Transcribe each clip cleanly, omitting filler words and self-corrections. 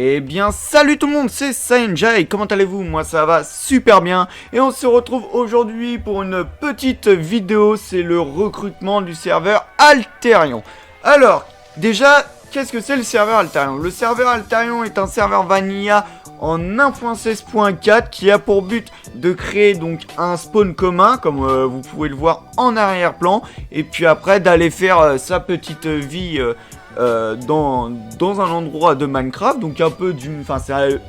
Eh bien salut tout le monde, c'est Sanjay, comment allez-vous? Moi ça va super bien et on se retrouve aujourd'hui pour une petite vidéo, c'est le recrutement du serveur Alterion. Alors déjà, qu'est-ce que c'est le serveur Alterion? Le serveur Alterion est un serveur vanilla en 1.16.4 qui a pour but de créer donc un spawn commun comme vous pouvez le voir en arrière-plan et puis après d'aller faire sa petite vie dans un endroit de Minecraft, donc un peu du... Enfin, c'est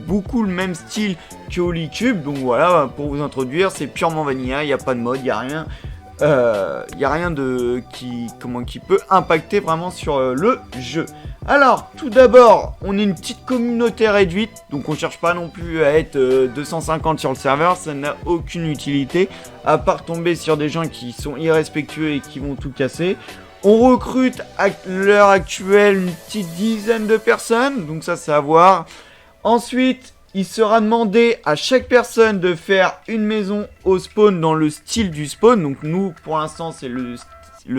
beaucoup le même style que Holycube, donc voilà, pour vous introduire, c'est purement vanilla, il n'y a pas de mode, il n'y a rien... y a rien de qui peut impacter vraiment sur le jeu. Alors, tout d'abord, on est une petite communauté réduite, donc on cherche pas non plus à être 250 sur le serveur, ça n'a aucune utilité, à part tomber sur des gens qui sont irrespectueux et qui vont tout casser. On recrute à l'heure actuelle une petite dizaine de personnes, donc ça c'est à voir. Ensuite, il sera demandé à chaque personne de faire une maison au spawn dans le style du spawn. Donc nous, pour l'instant, c'est le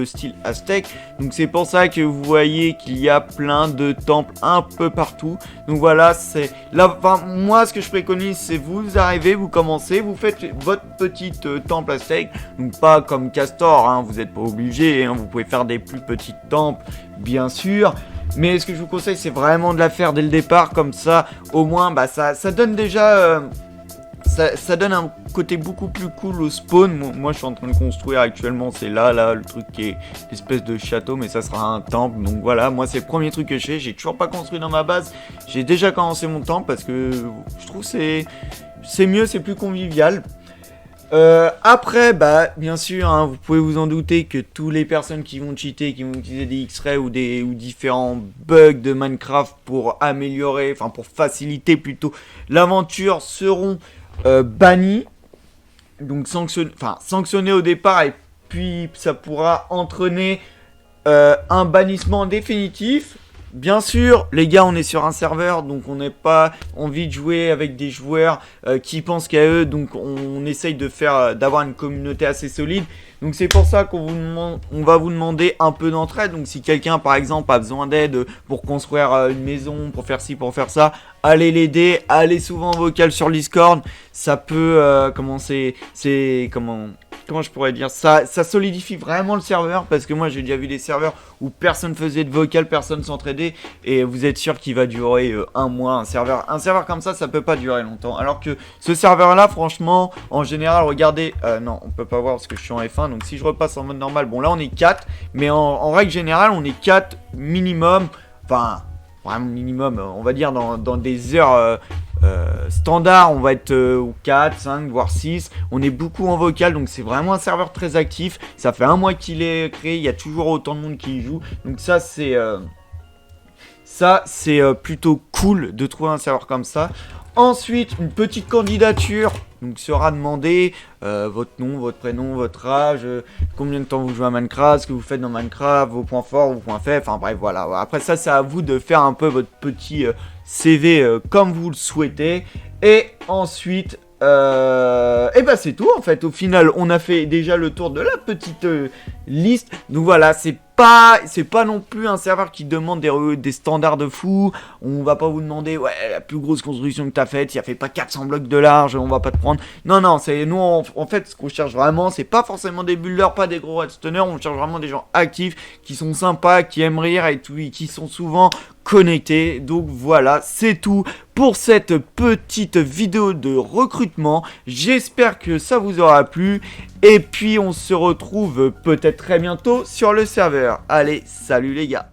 style aztèque. Donc c'est pour ça que vous voyez qu'il y a plein de temples un peu partout. Donc voilà, c'est là. Enfin, moi, ce que je préconise, c'est vous arrivez, vous commencez, vous faites votre petite temple aztèque. Donc pas comme Castor, hein, vous n'êtes pas obligé. Hein, vous pouvez faire des plus petits temples, bien sûr. Mais ce que je vous conseille, c'est vraiment de la faire dès le départ, comme ça, au moins, bah, ça donne déjà... Ça donne un côté beaucoup plus cool au spawn. Moi, je suis en train de construire actuellement, c'est là, le truc qui est l'espèce de château, mais ça sera un temple. Donc voilà, moi, c'est le premier truc que je fais. J'ai toujours pas construit dans ma base. J'ai déjà commencé mon temple parce que je trouve que c'est mieux, c'est plus convivial. Après, bah, bien sûr, hein, vous pouvez vous en douter que toutes les personnes qui vont cheater, qui vont utiliser des X-Ray ou différents bugs de Minecraft pour améliorer, enfin pour faciliter plutôt l'aventure seront bannis, donc sanctionnés au départ et puis ça pourra entraîner un bannissement définitif. Bien sûr, les gars, on est sur un serveur, donc on n'a pas envie de jouer avec des joueurs qui pensent qu'à eux, donc on essaye d'avoir une communauté assez solide. Donc c'est pour ça on va vous demander un peu d'entraide. Donc si quelqu'un, par exemple, a besoin d'aide pour construire une maison, pour faire ci, pour faire ça, allez l'aider, allez souvent en vocal sur Discord. Ça peut, comment je pourrais dire, ça solidifie vraiment le serveur, parce que moi j'ai déjà vu des serveurs où personne faisait de vocal, personne s'entraidait, et vous êtes sûr qu'il va durer un mois. Un serveur comme ça peut pas durer longtemps, alors que ce serveur là, franchement, en général, regardez, non, on peut pas voir parce que je suis en F1, donc si je repasse en mode normal, bon là on est 4, mais en règle générale on est 4 minimum, enfin vraiment minimum, on va dire dans des heures standard, on va être 4, 5, voire 6. On est beaucoup en vocal, donc c'est vraiment un serveur très actif. Ça fait un mois qu'il est créé, il y a toujours autant de monde qui y joue. Donc ça c'est plutôt cool de trouver un serveur comme ça. Ensuite, une petite candidature donc sera demandée, votre nom, votre prénom, votre âge, combien de temps vous jouez à Minecraft, ce que vous faites dans Minecraft, vos points forts, vos points faibles, enfin bref, voilà. Après ça, c'est à vous de faire un peu votre petit CV comme vous le souhaitez. Et ensuite, et bah c'est tout en fait. Au final, on a fait déjà le tour de la petite liste. Donc voilà, c'est pas non plus un serveur qui demande des standards de fou. On va pas vous demander la plus grosse construction que t'as faite, il a fait pas 400 blocs de large, on va pas te prendre. Non, c'est nous en fait ce qu'on cherche vraiment, c'est pas forcément des builders, pas des gros redstoners, on cherche vraiment des gens actifs, qui sont sympas, qui aiment rire et tout, et qui sont souvent connectés. Donc voilà, c'est tout pour cette petite vidéo de recrutement. J'espère que ça vous aura plu. Et puis on se retrouve peut-être très bientôt sur le serveur. Allez, salut les gars!